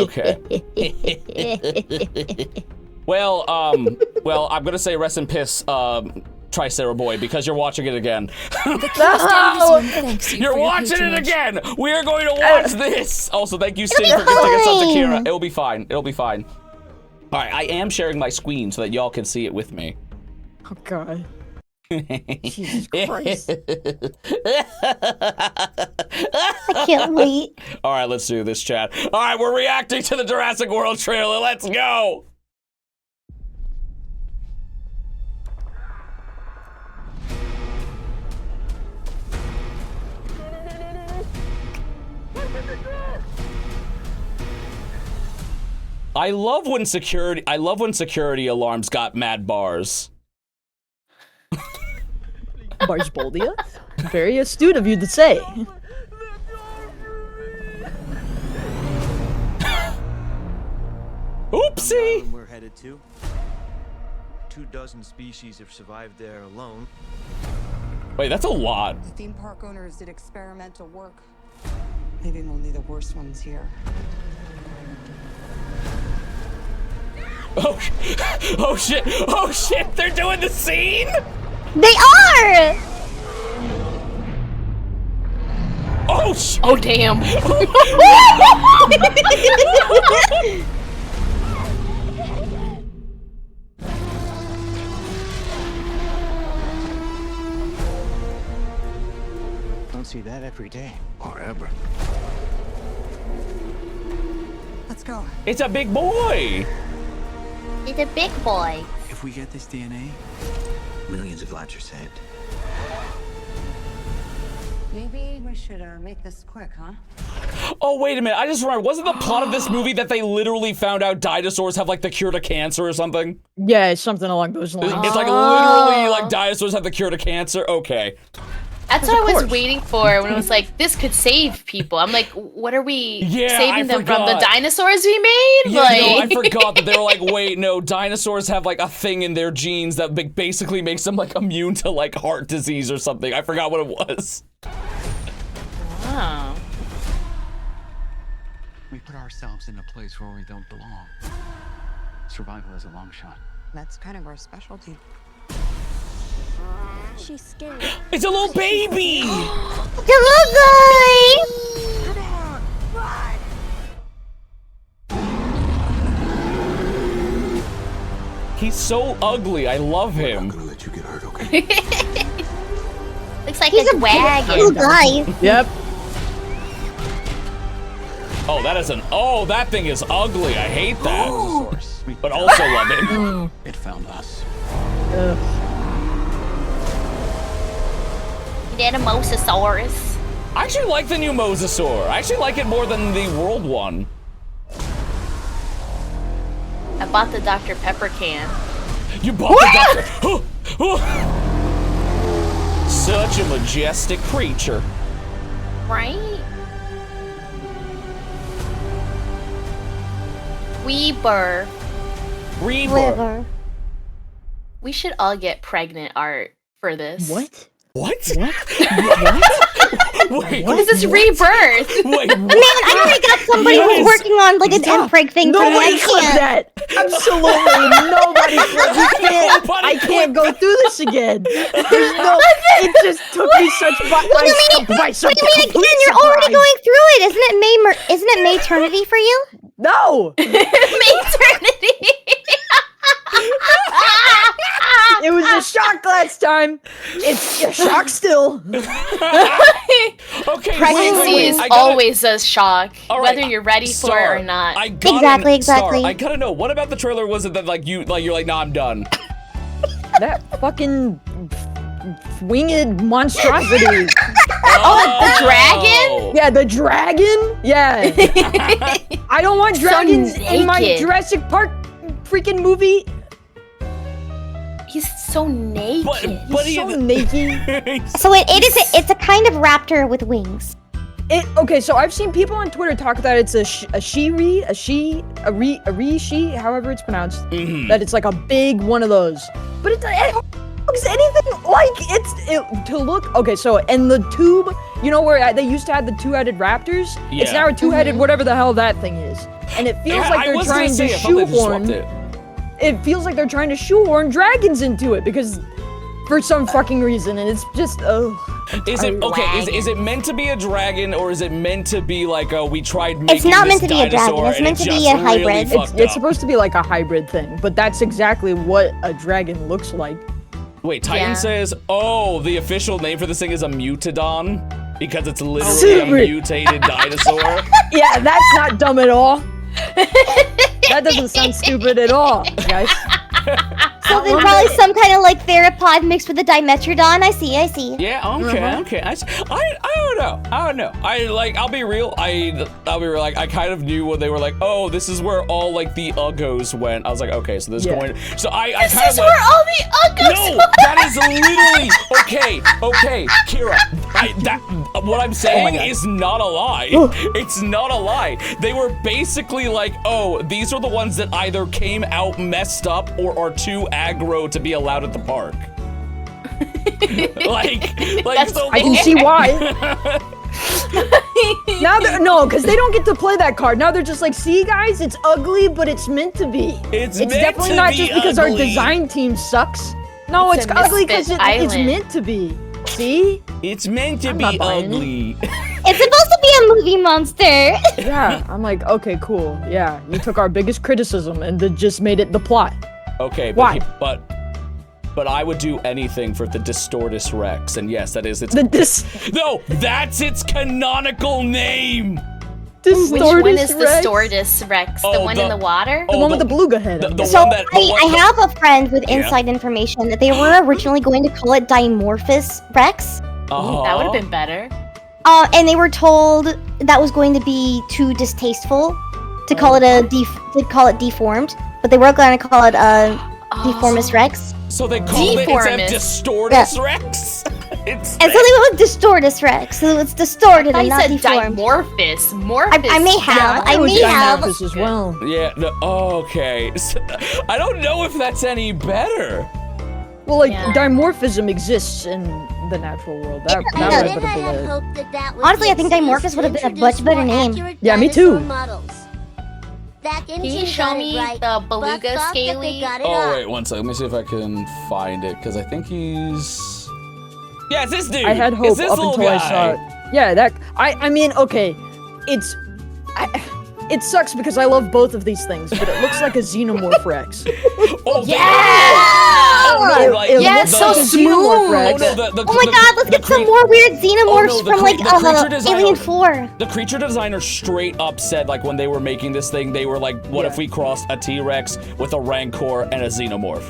Okay. Well, I'm gonna say rest in piss, Tricera Boy, because you're watching it again. You're watching it again! We are going to watch this! Also, thank you, Sting, for gifting us up to Kira. It'll be fine. It'll be fine. Alright, I am sharing my screen so that y'all can see it with me. Oh, God. Jesus Christ. I can't wait. Alright, let's do this, chat. Alright, we're reacting to the Jurassic World trailer. Let's go! I love when security alarms got mad bars. Barsboldia? Very astute of you to say. Oopsie! We're headed to 24 species have survived there alone. Wait, that's a lot. The theme park owners did experimental work, leaving only the worst ones here. Oh, oh shit! Oh shit! They're doing the scene! They are! Oh shit! Oh damn! Don't see that every day or ever. Let's go. It's a big boy! He's a big boy. If we get this DNA, millions of lives are saved. Maybe we should make this quick, huh? Oh, wait a minute. I just remembered. Wasn't the plot of this movie that they literally found out dinosaurs have, like, the cure to cancer or something? Yeah, it's something along those lines. It's like literally, like, dinosaurs have the cure to cancer? Okay. That's what I was waiting for when it was like, this could save people. I'm like, what are we saving them from? The dinosaurs we made? Yeah, like... no, I forgot that they were like, wait, no, dinosaurs have like a thing in their genes that basically makes them like immune to like heart disease or something. I forgot what it was. Wow. We put ourselves in a place where we don't belong. Survival is a long shot. That's kind of our specialty. She's scared. It's a little baby! It's a little guy! Come on, run! He's so ugly. I love him. I'm not gonna let you get hurt, okay? Looks like he's a wagon. Little guy. Yep. Oh, that is oh, that thing is ugly. I hate that. But also love it. It found us. Did a mosasaurus. I actually like the new Mosasaur. I actually like it more than the world one. I bought the Dr. Pepper can. You bought the Dr. Such a majestic creature. Right? Rebirth. Rebirth. We should all get pregnant art for this. What? What? What? Wait, Because it's Rebirth. Wait, Man, I already got somebody who's working on like an impreg thing for me. Nobody clip that! Absolutely nobody clip. You can't. I can't go through this again. There's no. It just took me such. What do you mean again? You're already going through it. Isn't it maternity for you? No. Maternity. It was a shock last time. It's a shock still. Okay, Pregnancy is always a shock, whether you're ready for it or not. Exactly. Star, I gotta know, what about the trailer was it that like you're like, nah, I'm done? That fucking winged monstrosity. Oh, the dragon? Yeah, the dragon? Yeah. I don't want dragons in my Jurassic Park freaking movie. He's so naked. But He's so naked. So it's a kind of raptor with wings. Okay, so I've seen people on Twitter talk that it's a she, however it's pronounced. That it's like a big one of those. But it looks anything like to look. Okay, so and the tube, you know where they used to have the two-headed raptors? Yeah. It's now a two-headed whatever the hell that thing is. and it feels Yeah, like I they're was gonna trying to say, I thought they just swapped shoehorn. it. It feels like they're trying to shoehorn dragons into it because, for some fucking reason, and it's just Is it okay? Is it meant to be a dragon, or is it meant to be like we tried making It's not this meant to be a dragon, dinosaur it's and meant it to be just a hybrid. really It's- fucked It's up? supposed to be like a hybrid thing, but that's exactly what a dragon looks like. Wait, Titan Yeah. says, oh, the official name for this thing is a mutodon because it's literally Super. a mutated dinosaur. Yeah, that's not dumb at all. That doesn't sound stupid at all, guys. So they're probably some kind of like theropod mixed with a Dimetrodon. I see. Yeah, okay. I don't know. I'll be real. I kind of knew when they were like, oh, this is where all like the Uggos went. I was like, okay, so this is going. So I kind of This is where all the Uggos No, that is literally okay, Kira. What I'm saying is not a lie. It's not a lie. They were basically like, oh, these are the ones that either came out messed up or are too aggro to be allowed at the park. So I can see why. Now no, because they don't get to play that card. Now they're just like, see, guys, it's ugly, but it's meant to be. It's meant definitely to not be just because our ugly. design team sucks. No, It's it's a ugly because misfit it's island. meant to be. See? It's meant to I'm be not buying it. ugly. It's supposed to be a movie monster. Yeah, I'm like, okay, cool. Yeah, you took our biggest criticism and just made it the plot. Okay, Why? But I would do anything for the Distortus Rex, and yes, that is its. No, that's its canonical name. Which one is the Rex? Stortus Rex? The Oh, one in the water? The one with the beluga head. The So one that. I have a friend with Yeah. inside information that they were originally going to call it Dimorphous Rex. That would have been better. And they were told that was going to be too distasteful to call it deformed, but they were going to call it Deformus Rex. So they called it Deformus. Distortus Rex. And so they went with Distortus Rex, so it's distorted I and thought not you said deformed. Dimorphous. Morphous. I may have. I It was may have. Dimorphous as well. Yeah. No, okay. So, I don't know if that's any better. Well, like, Yeah. dimorphism exists in the natural world. That would have been a bullet. Honestly, I think Dimorphous would have been a much better name. Yeah, me too. Can you show me the beluga scaly? Oh wait, one second. Let me see if I can find it because I think he's. Yeah, it's this dude. I had It's hope this up little until I guy. saw it. Yeah, that I mean, okay, it sucks because I love both of these things, but it looks like a xenomorph Rex. Oh Yeah! Oh no! Like, Yeah, looks it's so like a xenomorph smooth. Rex. Oh no! Oh my god, let's get some more weird xenomorphs the from like the creature designer- Alien 4. The creature designer straight up said, like, when they were making this thing, they were like, what if we crossed a T-Rex with a Rancor and a Xenomorph?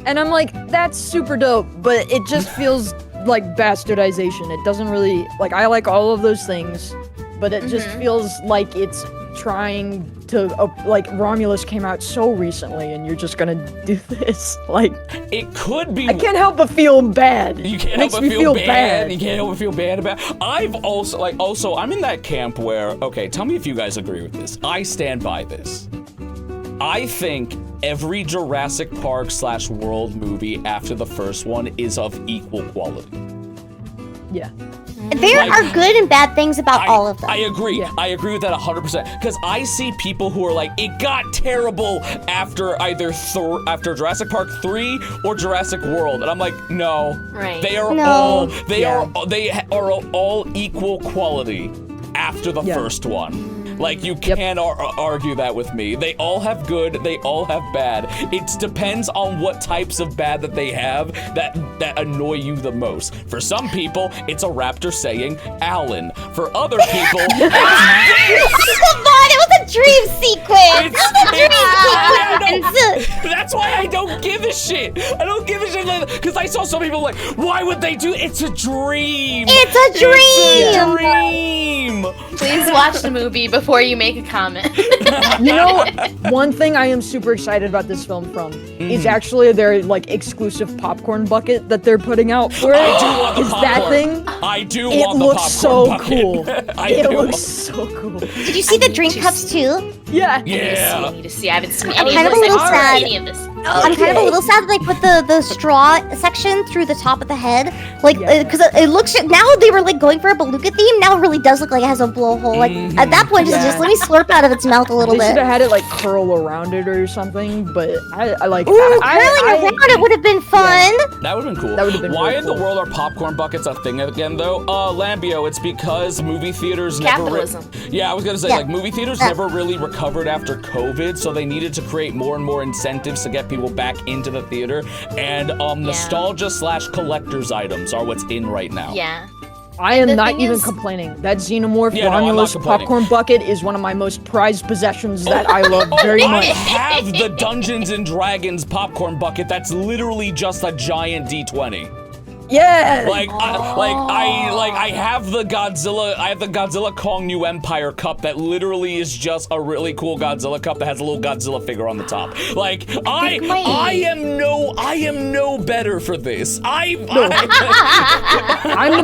And I'm like, that's super dope, but it just feels like bastardization. It doesn't really, like, I like all of those things, but it just feels like it's trying to, like, Romulus came out so recently, and you're just gonna do this. Like, It could be. I can't help but feel bad. You can't It makes help but me feel feel bad. bad. You can't help but feel bad about. I've also I'm in that camp where, okay, tell me if you guys agree with this. I stand by this. I think every Jurassic Park / World movie after the first one is of equal quality. Yeah. There Like, are good and bad things about all of them. I agree. Yeah. I agree with that 100%. Because I see people who are like, it got terrible after either after Jurassic Park 3 or Jurassic World, and I'm like, no. Right. They are No. all Yeah. they are all equal quality after the first one. Like, you can't argue that with me. They all have good, they all have bad. It depends on what types of bad that they have that annoy you the most. For some people, it's a raptor saying Alan. For other people, Come on, it was a dream sequence! It was a dream sequence! that's why I don't give a shit. I don't give a shit because I saw some people like, why would they do? It's a dream. It's a dream! It's a dream. Please watch the movie before you make a comment. You know, one thing I am super excited about this film from is actually their, like, exclusive popcorn bucket that they're putting out for it. I do want the Is popcorn. that thing? I do It want the looks popcorn so bucket. cool. I It do. looks so cool. Did you see the drink cups too? Yeah. Yeah. I need to see. I haven't seen I'm any kind of of a this. I little haven't sad. seen any of this. I'm kind of a little sad that they put the straw section through the top of the head, like because it looks now they were like going for a beluga theme. Now it really does look like it has a blowhole. Like at that point, just let me slurp out of its mouth a little They should bit. have had it like curl around it or something, but I like. Ooh, curling around it would have been fun. That would have been cool. That would've been Why really in the cool. world are popcorn buckets a thing again, though? Lambio, it's because movie theaters never. Capitalism. Yeah, I was gonna say, Yeah. like, movie theaters never really recovered after COVID, so they needed to create more and more incentives to get people back into the theater. And nostalgia / collector's items are what's in right now. Yeah. I am the not thing even is- complaining. That Xenomorph Yeah, no, I'm not Romulus complaining. popcorn bucket is one of my most prized possessions that I love very I much. have the Dungeons and Dragons popcorn bucket that's literally just a giant D20. Yeah. I have the Godzilla Kong New Empire cup that literally is just a really cool Godzilla cup that has a little Godzilla figure on the top. Like I am no better for this. I'm the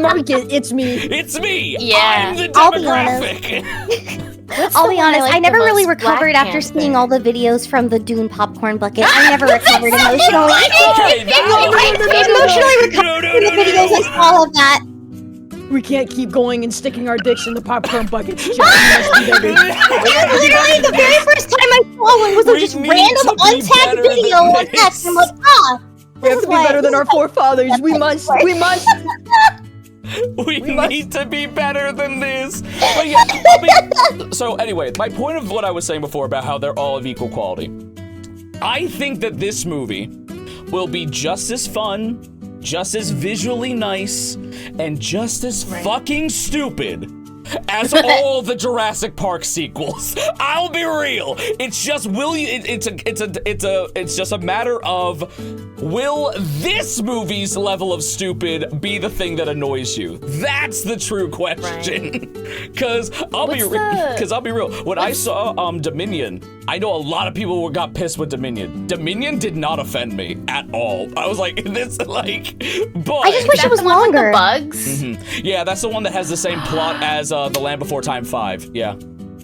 market. It's me. It's me. Yeah. I'm the I'll be honest. demographic. I'll be honest, like I never the really most Black recovered after Panther? seeing all the videos from the Dune popcorn bucket. I never recovered emotionally. Okay, I emotionally recovered from the videos I saw of that. We can't keep going and sticking our dicks in the popcorn buckets. Jack, we must be better. Literally, the very first time I saw one was We just need random to be untagged better video than on this. X. I'm like, We have to be better than our forefathers. We must. We must. We must- need to be better than this. But yeah, so anyway, my point of what I was saying before about how they're all of equal quality. I think that this movie will be just as fun, just as visually nice, and just as fucking stupid as all the Jurassic Park sequels. I'll be real. It's just it's just a matter of, will this movie's level of stupid be the thing that annoys you? That's the true question. Cause I'll be real. When I saw Dominion, I know a lot of people got pissed with Dominion. Dominion did not offend me at all. I was like, this like, but I just wish it was The one with longer. the bugs. yeah, that's the one that has the same plot as The Land Before Time 5. Yeah.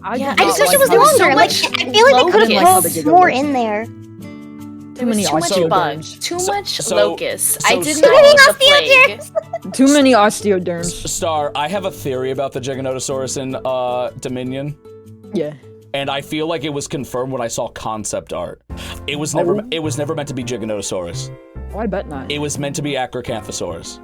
I just wish it was how longer. Like, so I feel like they could locust. have put more in there. Too many Too much osteoderms. bugs. Too much locusts. I did so- not want the plague. Too many osteoderms. Star, I have a theory about the Giganotosaurus in Dominion. Yeah. And I feel like it was confirmed when I saw concept art. It was never meant to be Giganotosaurus. Oh, I bet not. It was meant to be Acrocanthosaurus.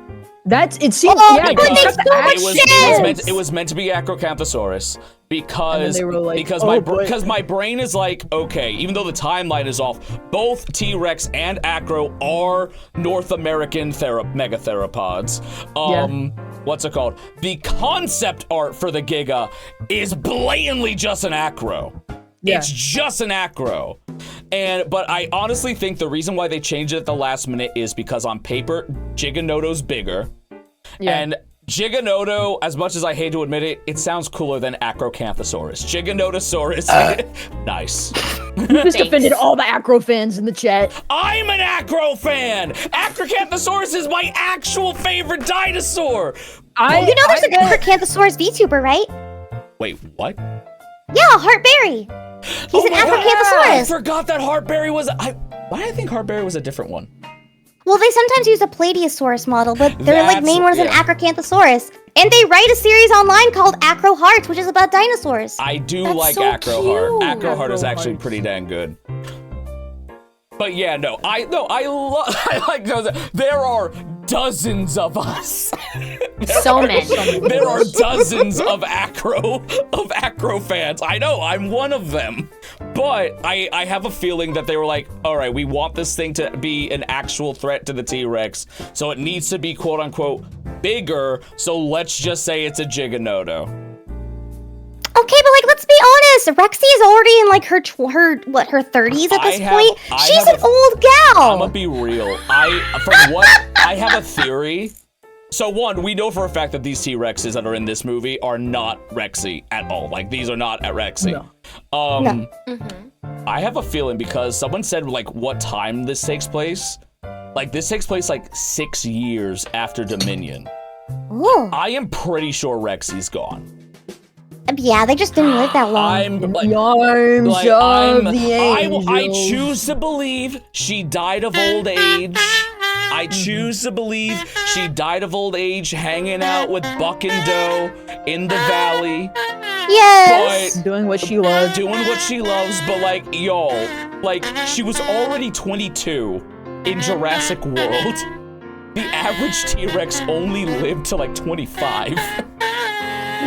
It seems. Oh, yeah, but they they got the so much axe. sense. It was meant to be Acrocanthosaurus because And then they were like, because oh, boy. my brain is like, okay, even though the timeline is off, both T-Rex and Acro are North American megatheropods. What's it called? The concept art for the Giga is blatantly just an Acro. Yeah. It's just an Acro. But I honestly think the reason why they changed it at the last minute is because on paper, Giganoto's bigger. Yeah. And Giganoto, as much as I hate to admit it, it sounds cooler than Acrocanthosaurus. Giganotosaurus, nice. You just offended all the Acro fans in the chat. I'm an Acro fan! Acrocanthosaurus is my actual favorite dinosaur! You know there's a Acrocanthosaurus Vtuber, right? Wait, what? Yeah, Heartberry. He's an my God, I Acrocanthosaurus. forgot that Heartberry was why did I think Heartberry was a different one? Well, they sometimes use a Plateosaurus model, but their like That's- main one is an yeah. Acrocanthosaurus. And they write a series online called Acro Hearts, which is about dinosaurs. I do That's like so Acro Heart. cute. Acro Heart is Acro actually Hearts. pretty dang good. But yeah, I like those. There are dozens of us. So many. There are dozens of Acro fans. I know, I'm one of them. But I have a feeling that they were like, all right, we want this thing to be an actual threat to the T-Rex, so it needs to be quote unquote bigger, so let's just say it's a Giganoto. Okay, but like, let's be honest. Rexy is already in like her 30s at this point. She's an old gal. I'm gonna be real. I have a theory. So one, we know for a fact that these T-Rexes that are in this movie are not Rexy at all. Like, these are not at Rexy. No. I have a feeling because someone said like what time this takes place. Like, this takes place like 6 years after Dominion. Ooh. I am pretty sure Rexy's gone. Yeah, they just didn't live that long. I'm like, The arms like, of the angels. I choose to believe she died of old age. I choose to believe she died of old age hanging out with Buck and Doe in the valley. Yes. Doing what she loves. Doing what she loves, but like, y'all, like, she was already 22 in Jurassic World. The average T-Rex only lived to like 25.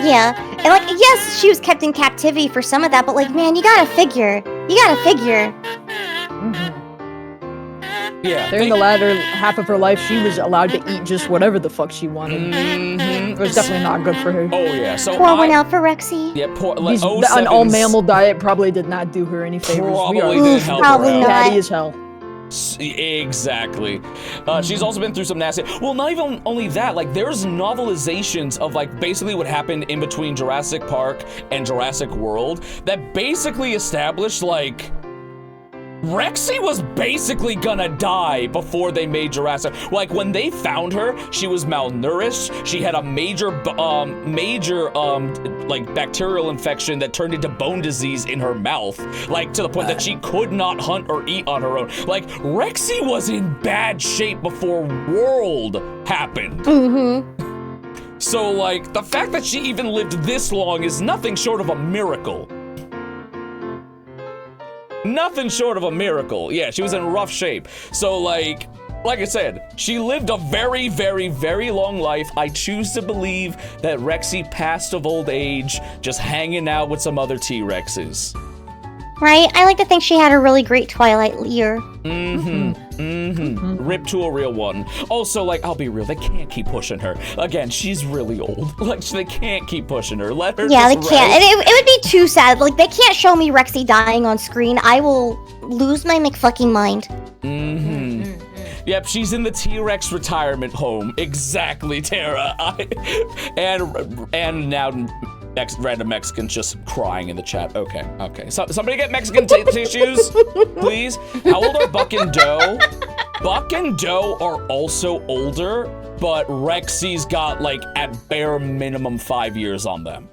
Yeah, and like, yes, she was kept in captivity for some of that, but like, man, you gotta figure. Yeah. During the latter half of her life, she was allowed to eat just whatever the fuck she wanted. It was definitely not good for her. Oh yeah, so Pour one out for Rexy. Yeah, An all-mammal diet probably did not do her any favors. Probably didn't help her Probably out. not. Catty as hell. Exactly. She's also been through some nasty. Well, not even only that. Like, there's novelizations of like basically what happened in between Jurassic Park and Jurassic World that basically established like Rexy was basically gonna die before they made Jurassic. Like, when they found her, she was malnourished. She had a major like bacterial infection that turned into bone disease in her mouth. Like, to the point that she could not hunt or eat on her own. Like, Rexy was in bad shape before World happened. So, like, the fact that she even lived this long is nothing short of a miracle. Nothing short of a miracle. Yeah, she was in rough shape. So, like I said, she lived a very, very, very long life. I choose to believe that Rexy passed of old age, just hanging out with some other T-Rexes. Right? I like to think she had a really great Twilight year. Rip to a real one. Also, like, I'll be real, they can't keep pushing her. Again, she's really old. Like, they can't keep pushing her. Let her Yeah, they just can't. rest. It would be too sad. Like, they can't show me Rexy dying on screen. I will lose my McFucking mind. Yep, she's in the T-Rex retirement home. Exactly, Tara. And now random Mexicans just crying in the chat. Okay. So, somebody get Mexican tissues, please. How old are Buck and Doe? Buck and Doe are also older, but Rexy's got, like, at bare minimum 5 years on them.